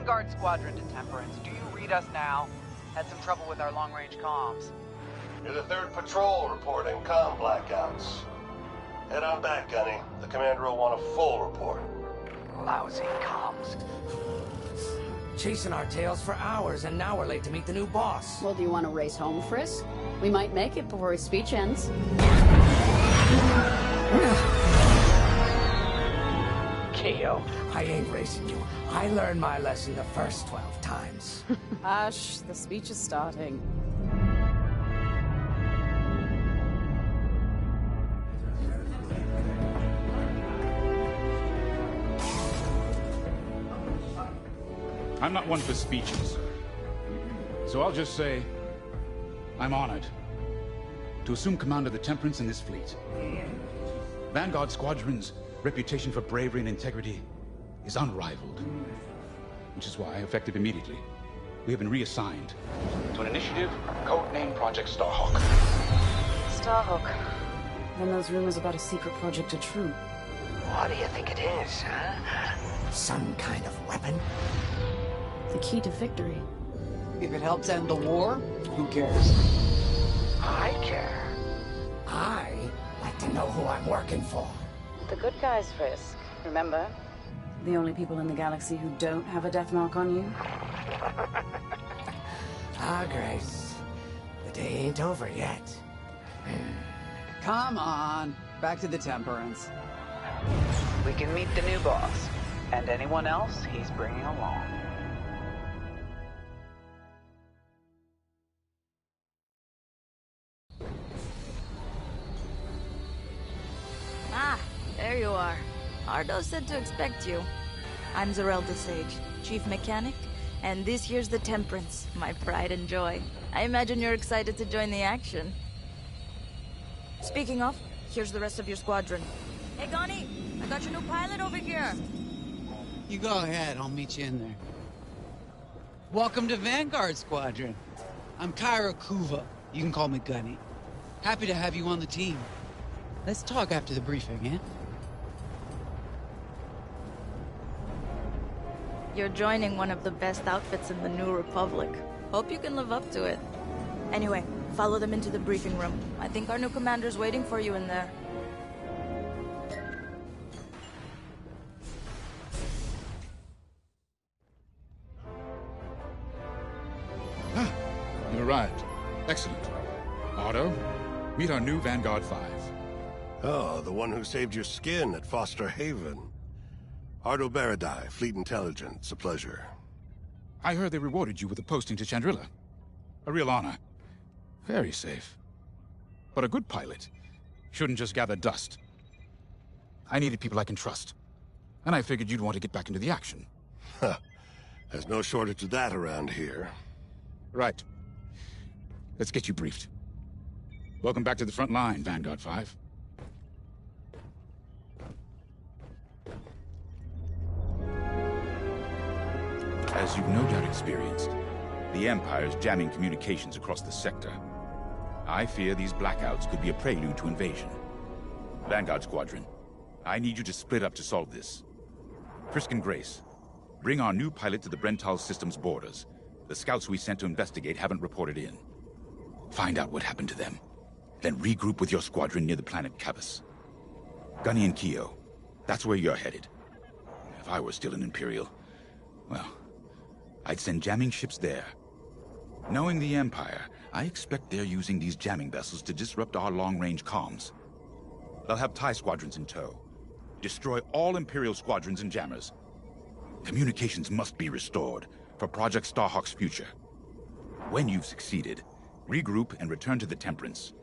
Vanguard Squadron to Temperance. Do you read us now? Had some trouble with our long-range comms. You're the 3rd patrol reporting comm blackouts. Head on back, Gunny. The commander will want a full report. Lousy comms. Chasing our tails for hours, and now we're late to meet the new boss. Well, do you want to race home, Frisk? We might make it before his speech ends. Keo. I ain't racing you. I learned my lesson the first 12 times. Hush, the speech is starting. I'm not one for speeches. So I'll just say, I'm honored to assume command of the Temperance in this fleet. Vanguard Squadron's reputation for bravery and integrity is unrivaled. Which is why, effective immediately, we have been reassigned to an initiative codenamed Project Starhawk. Starhawk. Then those rumors about a secret project are true. What do you think it is, huh? Some kind of weapon? The key to victory. If it helps end the war, who cares? I care. I like to know who I'm working for. The good guys, Frisk. Remember? The only people in the galaxy who don't have a death mark on you? Ah, Grace. The day ain't over yet. Come on. Back to the Temperance. We can meet the new boss. And anyone else he's bringing along. Ah, there you are. Ardo said to expect you. I'm Zarelda Sage, Chief Mechanic, and this here's the Temperance, my pride and joy. I imagine you're excited to join the action. Speaking of, here's the rest of your squadron. Hey, Gunny, I got your new pilot over here. You go ahead, I'll meet you in there. Welcome to Vanguard Squadron. I'm Kyra Kuva. You can call me Gunny. Happy to have you on the team. Let's talk after the briefing, eh? You're joining one of the best outfits in the New Republic. Hope you can live up to it. Anyway, follow them into the briefing room. I think our new commander's waiting for you in there. Ah, you've arrived. Excellent. Ardo, meet our new Vanguard 5. Oh, the one who saved your skin at Foster Haven. Ardo Baradai, Fleet Intelligence. A pleasure. I heard they rewarded you with a posting to Chandrila. A real honor. Very safe. But a good pilot shouldn't just gather dust. I needed people I can trust. And I figured you'd want to get back into the action. Huh. There's no shortage of that around here. Right. Let's get you briefed. Welcome back to the front line, Vanguard 5. As you've no doubt experienced, the Empire's jamming communications across the sector. I fear these blackouts could be a prelude to invasion. Vanguard Squadron, I need you to split up to solve this. Frisk and Grace, bring our new pilot to the Brental Systems borders. The scouts we sent to investigate haven't reported in. Find out what happened to them. Then regroup with your squadron near the planet Cavus. Gunny and Keo, that's where you're headed. If I were still an Imperial, well, I'd send jamming ships there. Knowing the Empire, I expect they're using these jamming vessels to disrupt our long-range comms. They'll have TIE squadrons in tow. Destroy all Imperial squadrons and jammers. Communications must be restored for Project Starhawk's future. When you've succeeded, regroup and return to the Temperance.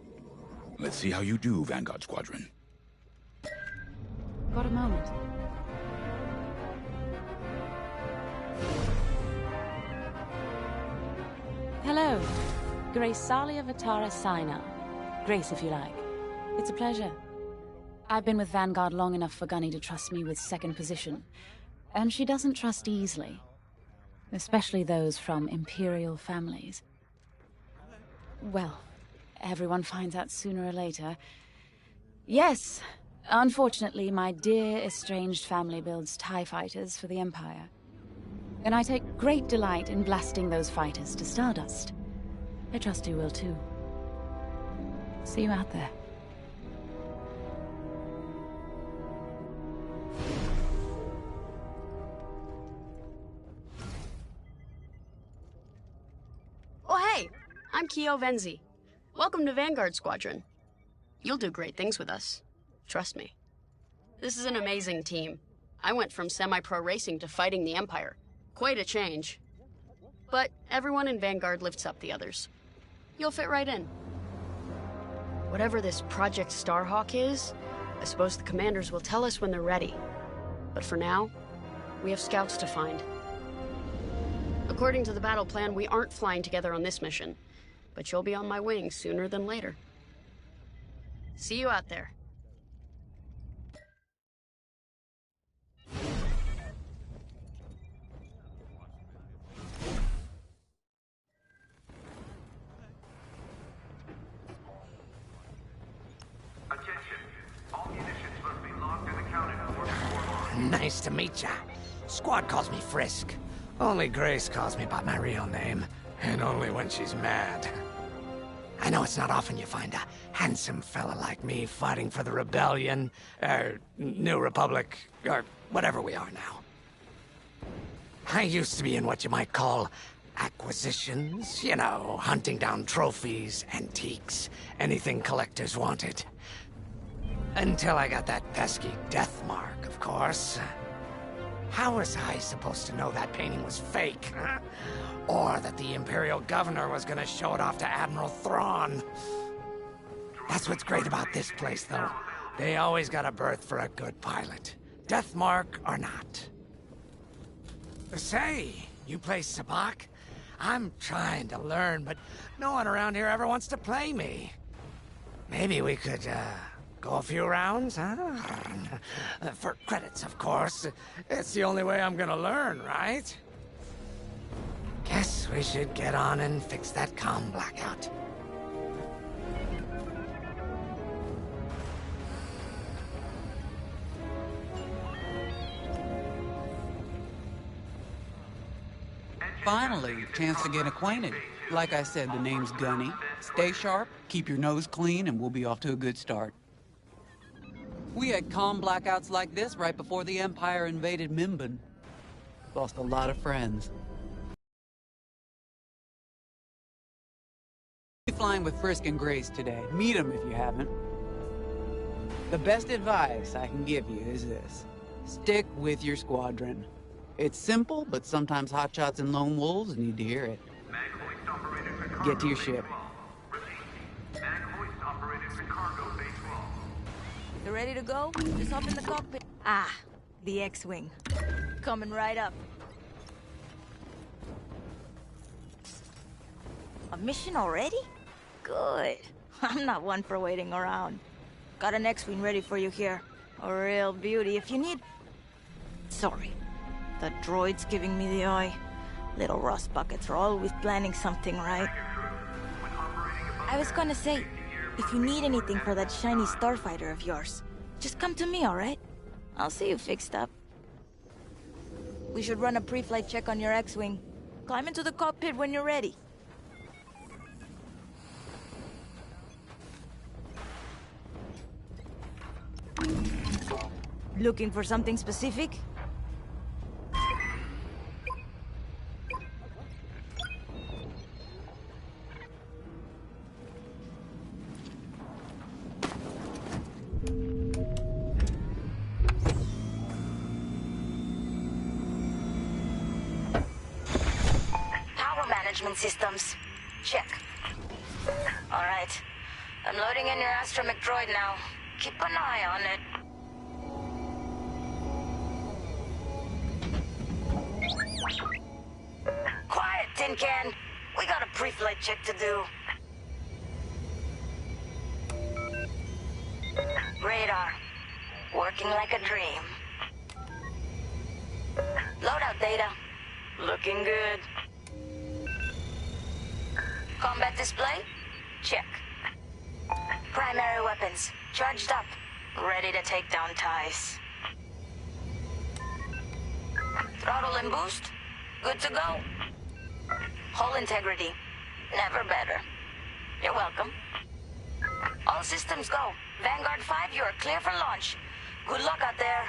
Let's see how you do, Vanguard Squadron. Got a moment. Hello. Grace Salia Vatara Sina. Grace, if you like. It's a pleasure. I've been with Vanguard long enough for Gunny to trust me with second position. And she doesn't trust easily. Especially those from Imperial families. Well, everyone finds out sooner or later. Yes, unfortunately, my dear estranged family builds TIE fighters for the Empire. And I take great delight in blasting those fighters to stardust. I trust you will too. See you out there. Oh hey, I'm Kyo Venzi. Welcome to Vanguard Squadron. You'll do great things with us. Trust me. This is an amazing team. I went from semi-pro racing to fighting the Empire. Quite a change. But everyone in Vanguard lifts up the others. You'll fit right in. Whatever this Project Starhawk is, I suppose the commanders will tell us when they're ready. But for now, we have scouts to find. According to the battle plan, we aren't flying together on this mission, but you'll be on my wing sooner than later. See you out there. Nice to meet ya. Squad calls me Frisk. Only Grace calls me by my real name, and only when she's mad. I know it's not often you find a handsome fella like me fighting for the Rebellion, or New Republic, or whatever we are now. I used to be in what you might call acquisitions, you know, hunting down trophies, antiques, anything collectors wanted. Until I got that pesky death mark, of course. How was I supposed to know that painting was fake? Or that the Imperial Governor was gonna show it off to Admiral Thrawn? That's what's great about this place, though. They always got a berth for a good pilot. Death mark or not. Say, you play Sabacc? I'm trying to learn, but no one around here ever wants to play me. Maybe we could, go a few rounds, huh? For credits, of course. It's the only way I'm gonna learn, right? Guess we should get on and fix that comm blackout. Finally, chance to get acquainted. Like I said, the name's Gunny. Stay sharp, keep your nose clean, and we'll be off to a good start. We had comm blackouts like this right before the Empire invaded Mimban. Lost a lot of friends. We're flying with Frisk and Grace today. Meet them if you haven't. The best advice I can give you is this. Stick with your squadron. It's simple, but sometimes hotshots and lone wolves need to hear it. Get to your ship. You ready to go? Just hop in the cockpit. Ah, the X-Wing. Coming right up. A mission already? Good. I'm not one for waiting around. Got an X-Wing ready for you here. A real beauty if you need... Sorry. The droid's giving me the eye. Little rust buckets are always planning something, right? I was gonna say, if you need anything for that shiny starfighter of yours, just come to me, alright? I'll see you fixed up. We should run a pre-flight check on your X-Wing. Climb into the cockpit when you're ready. Looking for something specific? Systems. Check. Alright. I'm loading in your astromech droid now. Keep an eye on it. Quiet, Tin Can. We got a pre-flight check to do. Radar. Working like a dream. Loadout data. Looking good. Combat display? Check. Primary weapons, charged up, ready to take down TIEs. Throttle and boost? Good to go. Hull integrity. Never better. You're welcome. All systems go. Vanguard 5, you are clear for launch. Good luck out there.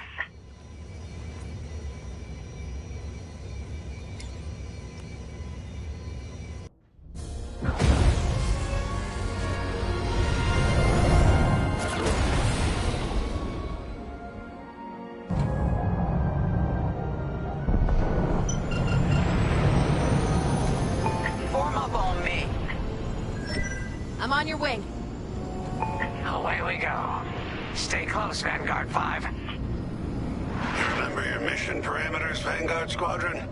Form up on me. I'm on your wing. Away we go. Stay close, Vanguard 5. Remember your mission parameters, Vanguard Squadron?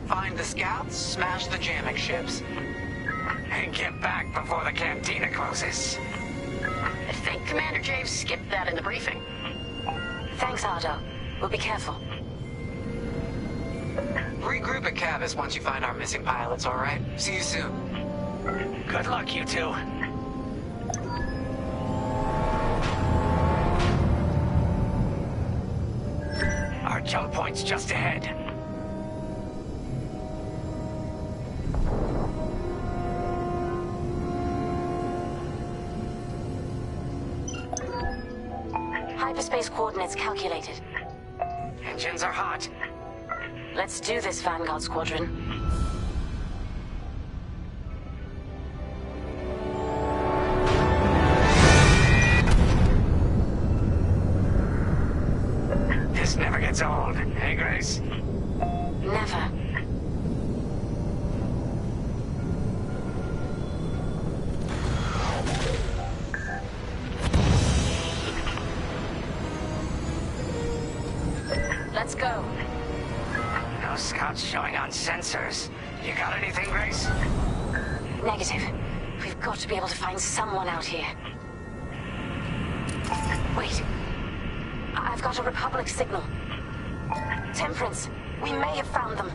Find the scouts, smash the jamming ships. And get back before the cantina closes. I think Commander Javes skipped that in the briefing. Thanks, Ardo. We'll be careful. Regroup at Cavus once you find our missing pilots, alright? See you soon. Good luck, you two. Our jump point's just ahead. Hyperspace coordinates calculated. Engines are hot. Let's do this, Vanguard Squadron. This never gets old, hey, Grace? Never. Let's go. No scouts showing on sensors. You got anything, Grace? Negative. We've got to be able to find someone out here. Wait. I've got a Republic signal. Temperance. We may have found them.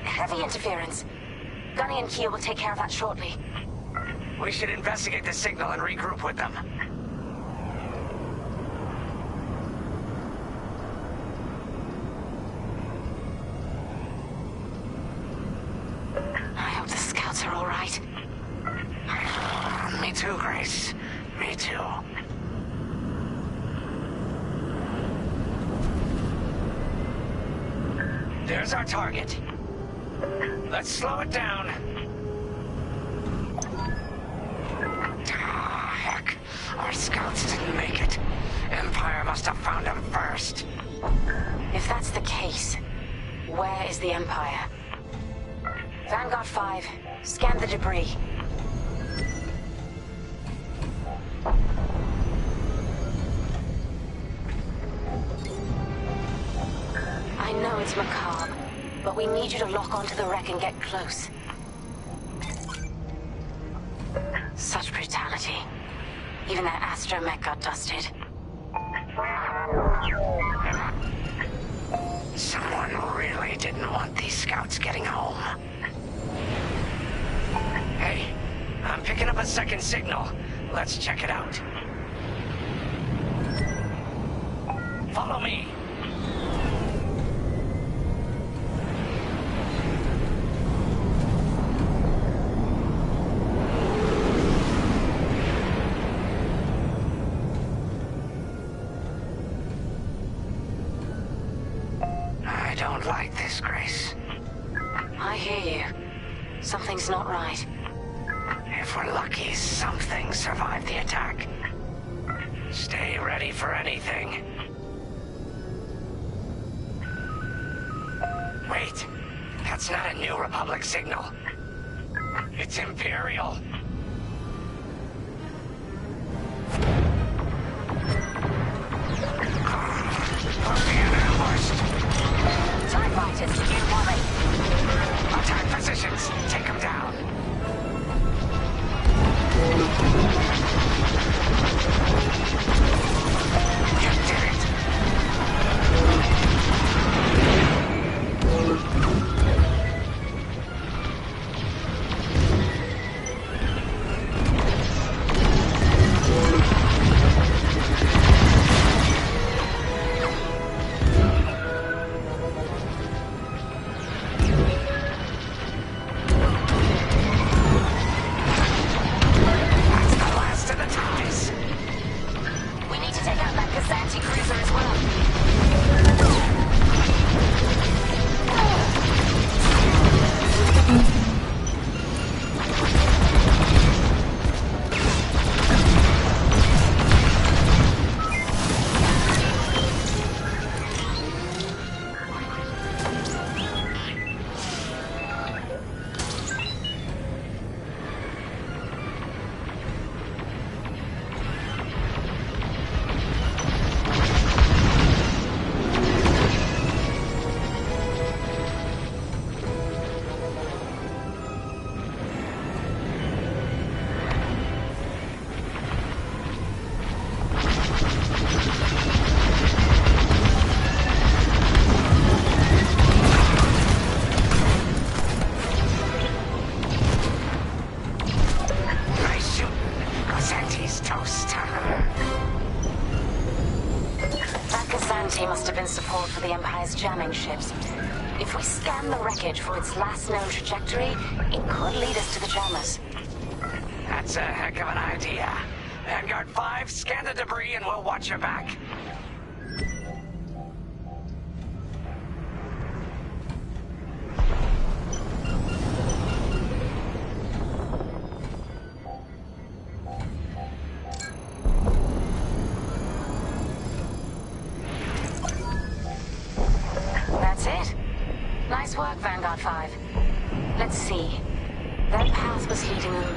Heavy interference. Gunny and Keel will take care of that shortly. We should investigate the signal and regroup with them. I hope the scouts are all right. Me too, Grace. Me too. There's our target. Let's slow it down. Ah, heck. Our scouts didn't make it. Empire must have found them first. If that's the case, where is the Empire? Vanguard 5, scan the debris. I know it's macabre, but we need you to lock onto the wreck and get close. Such brutality. Even that astromech got dusted. Someone really didn't want these scouts getting home. Hey, I'm picking up a second signal. Let's check it out. Follow me. I don't like this, Grace. I hear you. Something's not right. If we're lucky, something survived the attack. Stay ready for anything. Wait, that's not a New Republic signal. It's Imperial. TIE fighters, keep coming. Attack positions. Take them down. You did it. TMNT must have been support for the Empire's jamming ships. If we scan the wreckage for its last known trajectory, it could lead us to the jammers. That's a heck of an idea. Vanguard 5, scan the debris and we'll watch your back. That's it. Nice work, Vanguard 5. Let's see. That path was leading them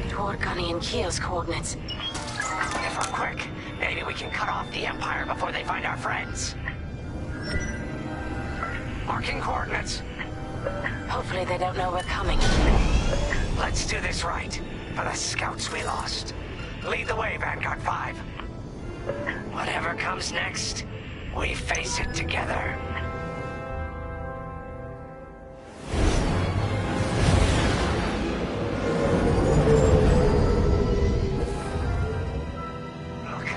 toward Gunny and Keo's coordinates. If we're quick, maybe we can cut off the Empire before they find our friends. Marking coordinates. Hopefully they don't know we're coming. Let's do this right, for the scouts we lost. Lead the way, Vanguard 5. Whatever comes next, we face it together. Look,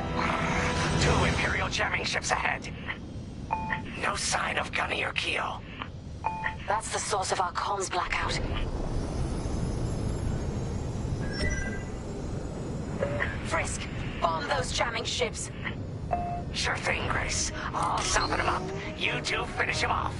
2 Imperial jamming ships ahead. No sign of Gunny or Keo. That's the source of our comms blackout. Frisk, bomb those jamming ships. Sure thing, Grace. I'll soften him up. You two finish him off.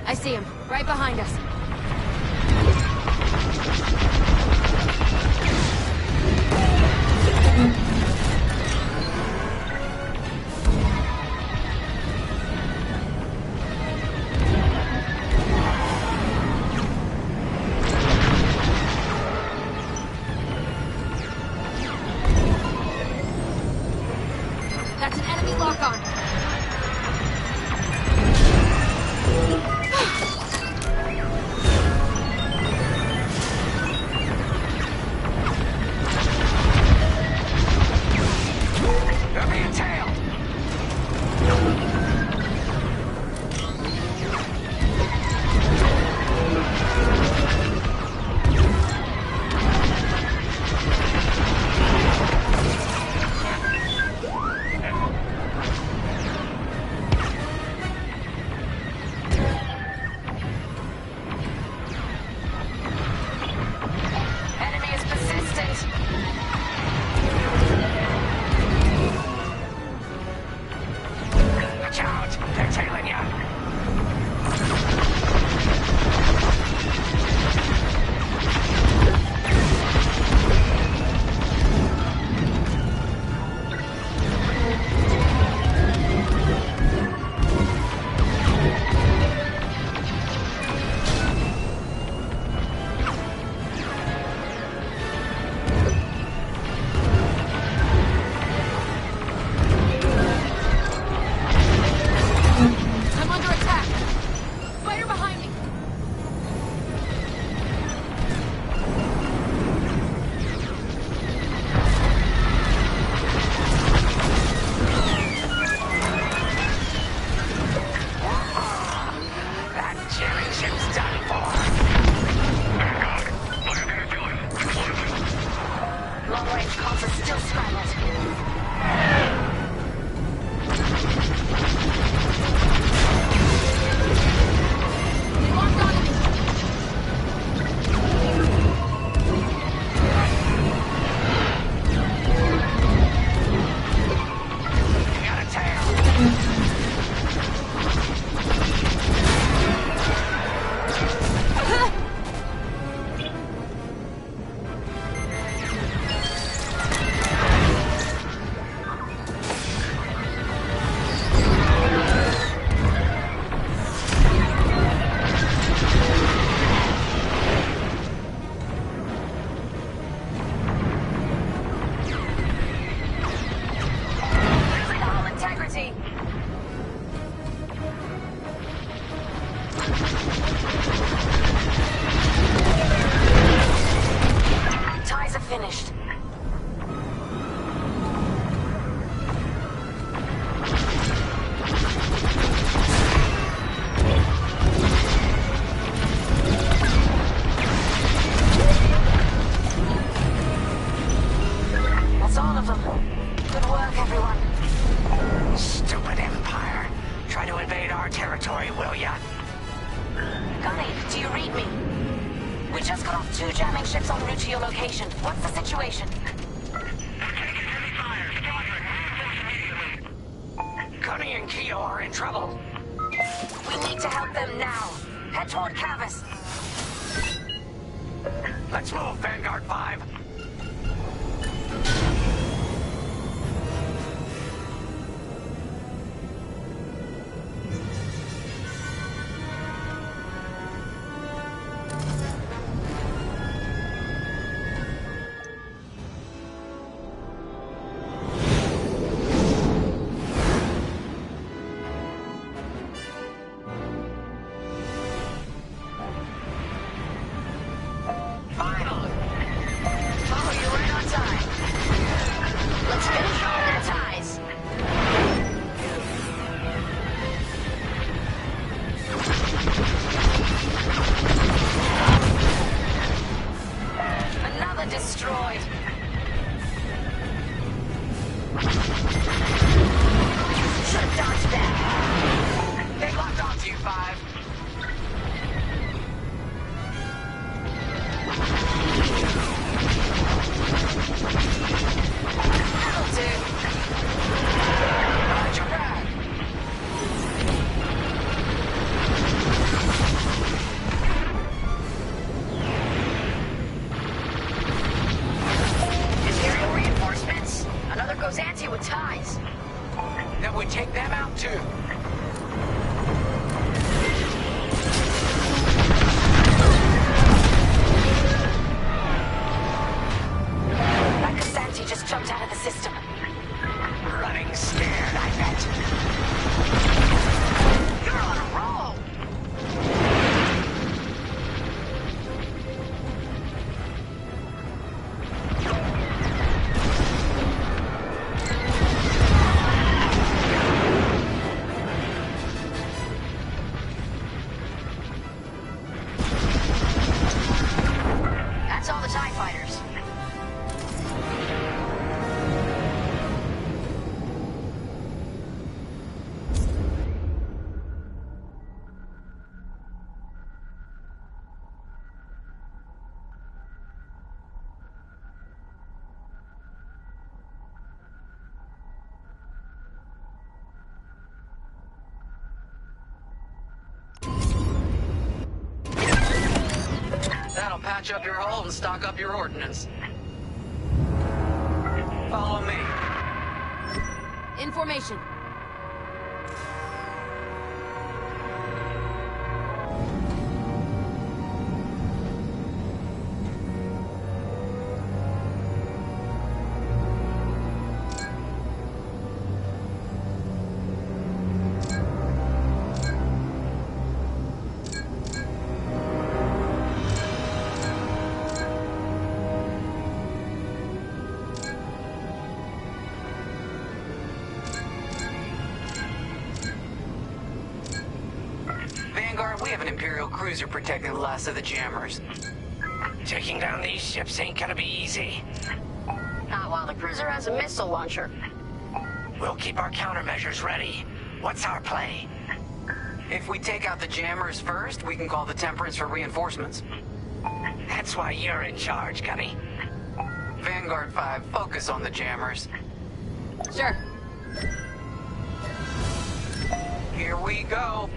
I see him, right behind us. That's an enemy lock-on. They're being tailed. Enemy is persistent. Watch out! They're tailing you. I'm under attack. Fighter behind me. That jamming ship's done for. Long-range comms are still scrambled. They locked on him. You got a tail. finished. That's all of them. Good work, everyone. Stupid Empire. Try to invade our territory, will ya? Gunny, do you read me? We just got off 2 jamming ships en route to your location. What's the situation? Gunny and Keo are in trouble. We need to help them now. Head toward Cavus. Let's move, Vanguard 5. Finally! Oh, you're right on time. Let's finish all their ties. Another destroyed. Should have dodged that. They locked onto you, 5. That'll do. Roger that. Imperial reinforcements. Another Gozanti with ties. Then we take them out, too. That Gozanti just jumped out of the system. Running scared, I bet. You're on a roll. That's all the TIE fighters. That'll patch up your hull and stock up your ordnance. Follow me. Information. Vanguard, we have an Imperial cruiser protecting the last of the jammers. Taking down these ships ain't gonna be easy. Not while the cruiser has a missile launcher. We'll keep our countermeasures ready. What's our play? If we take out the jammers first, we can call the Temperance for reinforcements. That's why you're in charge, Gunny. Vanguard 5, focus on the jammers. Sure. Here we go.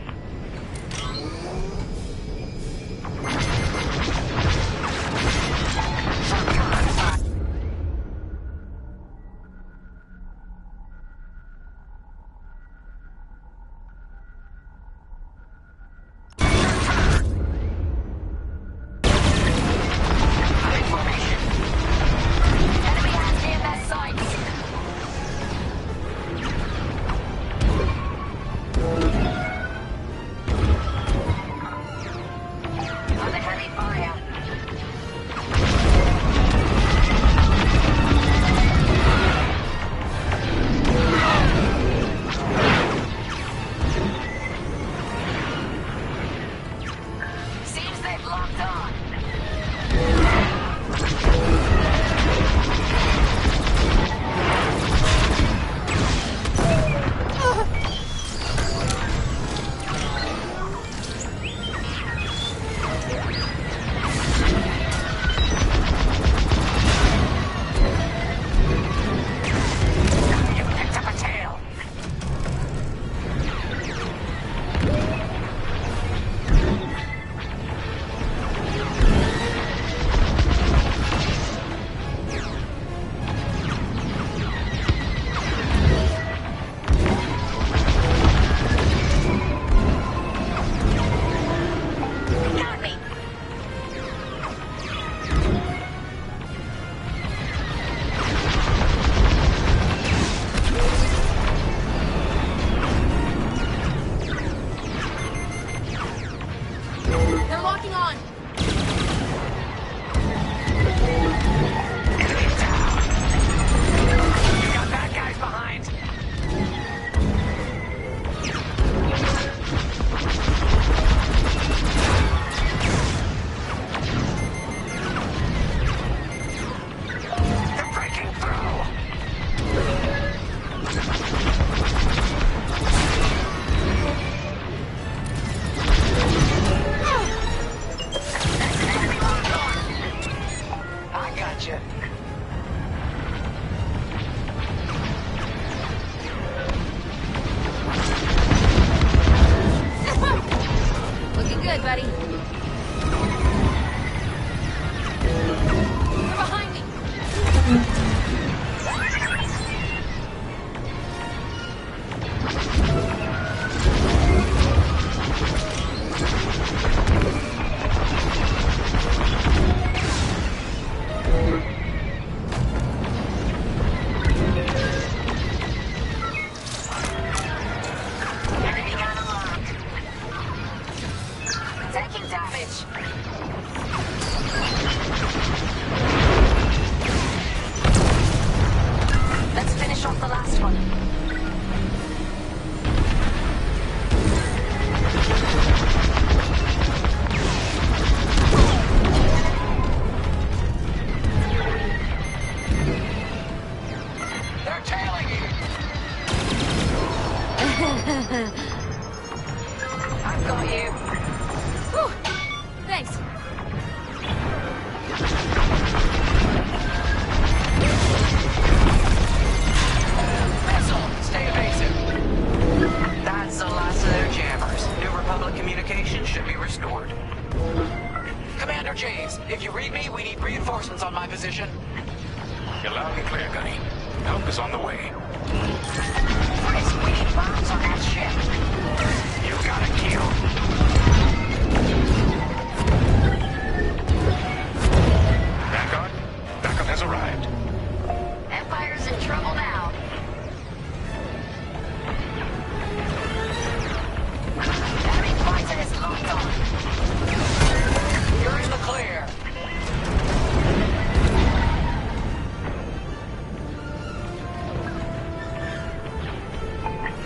Taking damage. Let's finish off the last one. They're tailing you. I've got you. Whew. Thanks. Missile, stay evasive. That's the last of their jammers. New Republic communication should be restored. Commander James, if you read me, we need reinforcements on my position. You're loud and clear, Gunny. Help is on the way. Frisk, we need bombs on that ship. You got it, Keel. Vanguard, backup has arrived. Empire's in trouble now. Enemy fighter is locked on. You're in the clear.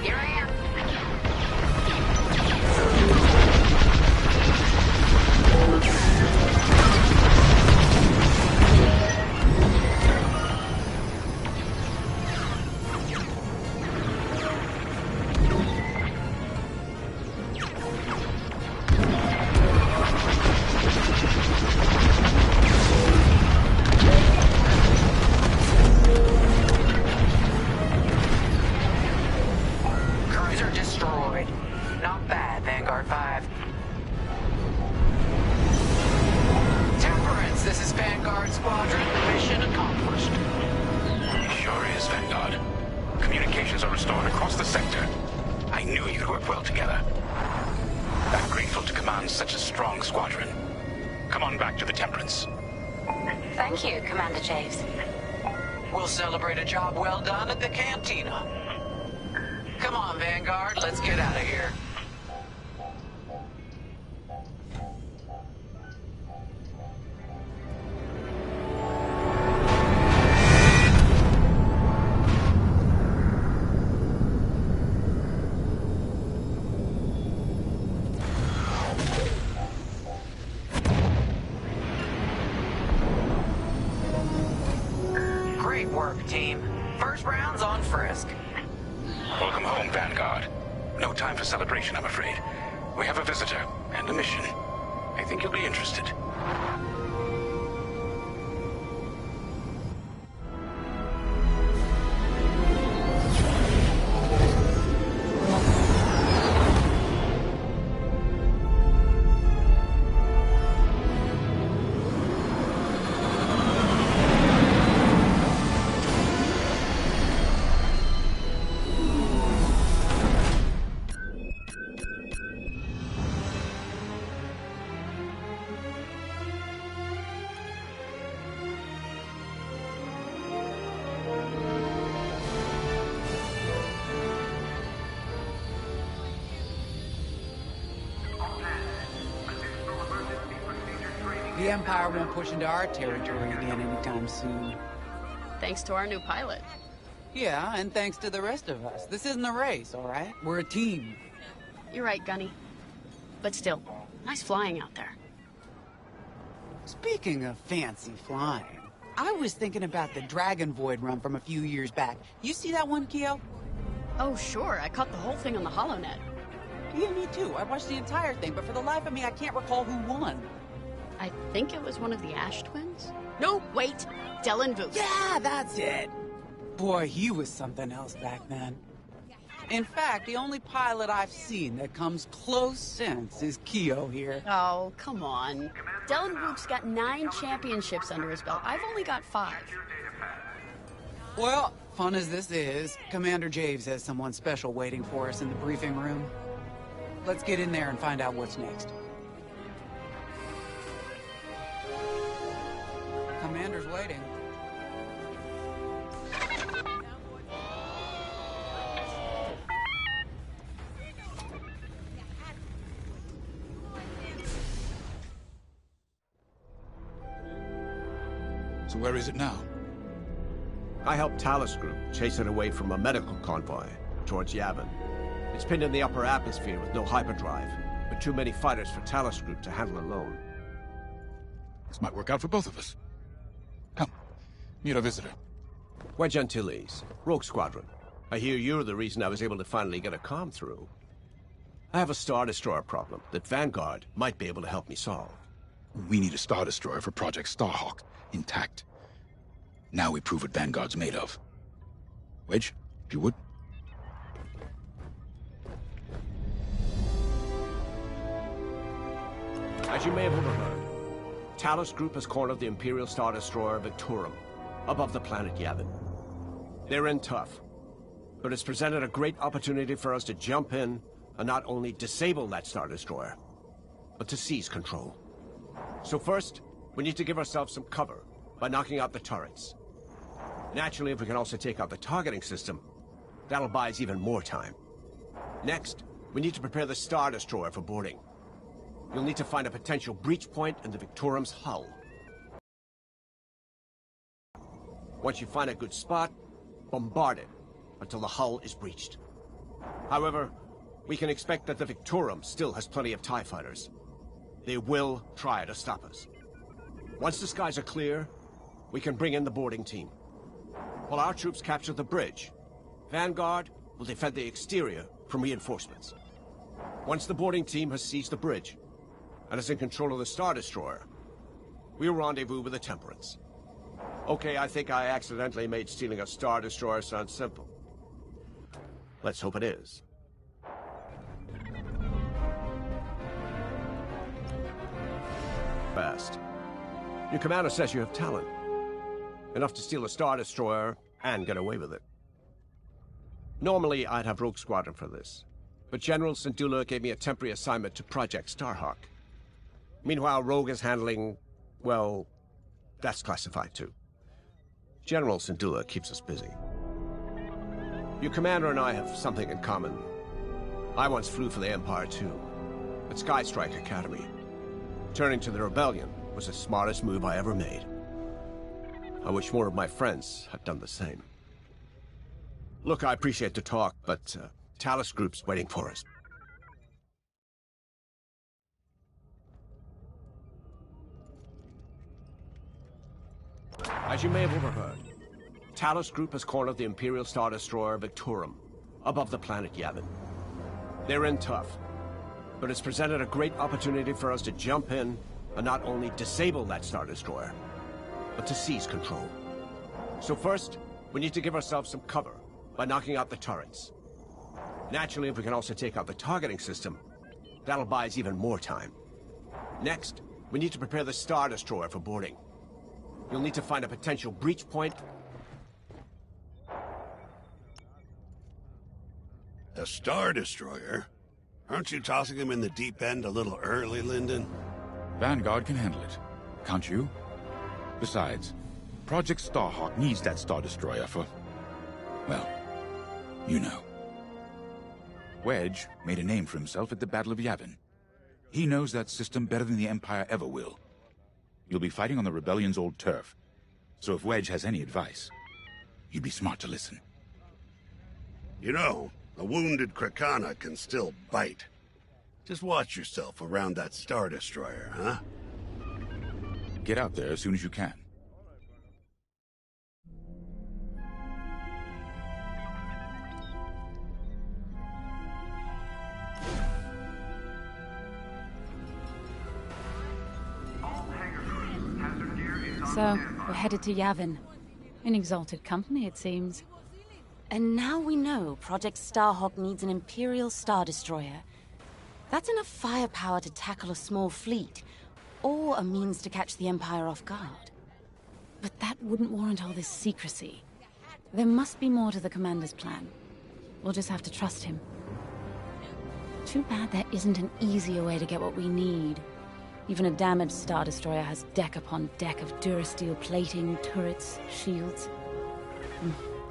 Here I am. Cruiser destroyed. Not bad, Vanguard 5. Temperance, this is Vanguard Squadron. Mission accomplished. It sure is, Vanguard. Communications are restored across the sector. I knew you'd work well together. I'm grateful to command such a strong squadron. Come on back to the Temperance. Thank you, Commander Javes. We'll celebrate a job well done at the cantina. Come on, Vanguard, let's get out of here. Great work, team. First round's on Frisk. Welcome home, Vanguard. No time for celebration, I'm afraid. We have a visitor and a mission. I think you'll be interested. The Empire won't push into our territory again anytime soon. Thanks to our new pilot. Yeah, and thanks to the rest of us. This isn't a race, all right? We're a team. You're right, Gunny. But still, nice flying out there. Speaking of fancy flying, I was thinking about the Dragon Void run from a few years back. You see that one, Keo? Oh, sure. I caught the whole thing on the HoloNet. Yeah, me too. I watched the entire thing, but for the life of me, I can't recall who won. I think it was one of the Ash twins? No, wait! Dylan Booth. Yeah, that's it. Boy, he was something else back then. In fact, the only pilot I've seen that comes close since is Keo here. Oh, come on. Commander Deldenbrook's got 9 championships under his belt. I've only got 5. Well, fun as this is, Commander Javes has someone special waiting for us in the briefing room. Let's get in there and find out what's next. Commander's waiting. So where is it now? I helped Talos Group chase it away from a medical convoy towards Yavin. It's pinned in the upper atmosphere with no hyperdrive, but too many fighters for Talos Group to handle alone. This might work out for both of us. Come, meet our visitor. Wedge Antilles, Rogue Squadron. I hear you're the reason I was able to finally get a comm through. I have a Star Destroyer problem that Vanguard might be able to help me solve. We need a Star Destroyer for Project Starhawk, intact. Now we prove what Vanguard's made of. Wedge, if you would. As you may have overheard, Talos Group has cornered the Imperial Star Destroyer Victorum, above the planet Yavin. They're in tough, but it's presented a great opportunity for us to jump in and not only disable that Star Destroyer, but to seize control. So first, we need to give ourselves some cover by knocking out the turrets. Naturally, if we can also take out the targeting system, that'll buy us even more time. Next, we need to prepare the Star Destroyer for boarding. You'll need to find a potential breach point in the Victorum's hull. Once you find a good spot, bombard it until the hull is breached. However, we can expect that the Victorum still has plenty of TIE fighters. They will try to stop us. Once the skies are clear, we can bring in the boarding team. While our troops capture the bridge, Vanguard will defend the exterior from reinforcements. Once the boarding team has seized the bridge and is in control of the Star Destroyer, we'll rendezvous with the Temperance. Okay, I think I accidentally made stealing a Star Destroyer sound simple. Let's hope it is. Fast. Your commander says you have talent. Enough to steal a Star Destroyer and get away with it. Normally, I'd have Rogue Squadron for this, but General Syndulla gave me a temporary assignment to Project Starhawk. Meanwhile, Rogue is handling, well, that's classified too. General Syndulla keeps us busy. Your commander and I have something in common. I once flew for the Empire too, at Skystrike Academy. Turning to the Rebellion was the smartest move I ever made. I wish more of my friends had done the same. Look, I appreciate the talk, but Talos Group's waiting for us. As you may have overheard, Talos Group has cornered the Imperial Star Destroyer Victorum, above the planet Yavin. They're in tough, but it's presented a great opportunity for us to jump in and not only disable that Star Destroyer, but to seize control. So first, we need to give ourselves some cover by knocking out the turrets. Naturally, if we can also take out the targeting system, that'll buy us even more time. Next, we need to prepare the Star Destroyer for boarding. You'll need to find a potential breach point. A Star Destroyer? Aren't you tossing him in the deep end a little early, Lyndon? Vanguard can handle it. Can't you? Besides, Project Starhawk needs that Star Destroyer for... well, you know. Wedge made a name for himself at the Battle of Yavin. He knows that system better than the Empire ever will. You'll be fighting on the Rebellion's old turf, so if Wedge has any advice, you'd be smart to listen. You know, a wounded Krakana can still bite. Just watch yourself around that Star Destroyer, huh? Get out there as soon as you can. So, we're headed to Yavin. In exalted company, it seems. And now we know Project Starhawk needs an Imperial Star Destroyer. That's enough firepower to tackle a small fleet. or a means to catch the Empire off guard. But that wouldn't warrant all this secrecy. There must be more to the Commander's plan. We'll just have to trust him. Too bad there isn't an easier way to get what we need. Even a damaged Star Destroyer has deck upon deck of Durasteel plating, turrets, shields.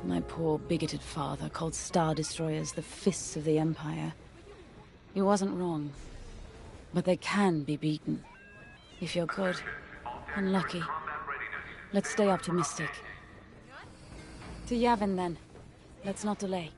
My poor bigoted father called Star Destroyers the fists of the Empire. He wasn't wrong. But they can be beaten. If you're good and lucky. Let's stay optimistic. To Yavin then. Let's not delay.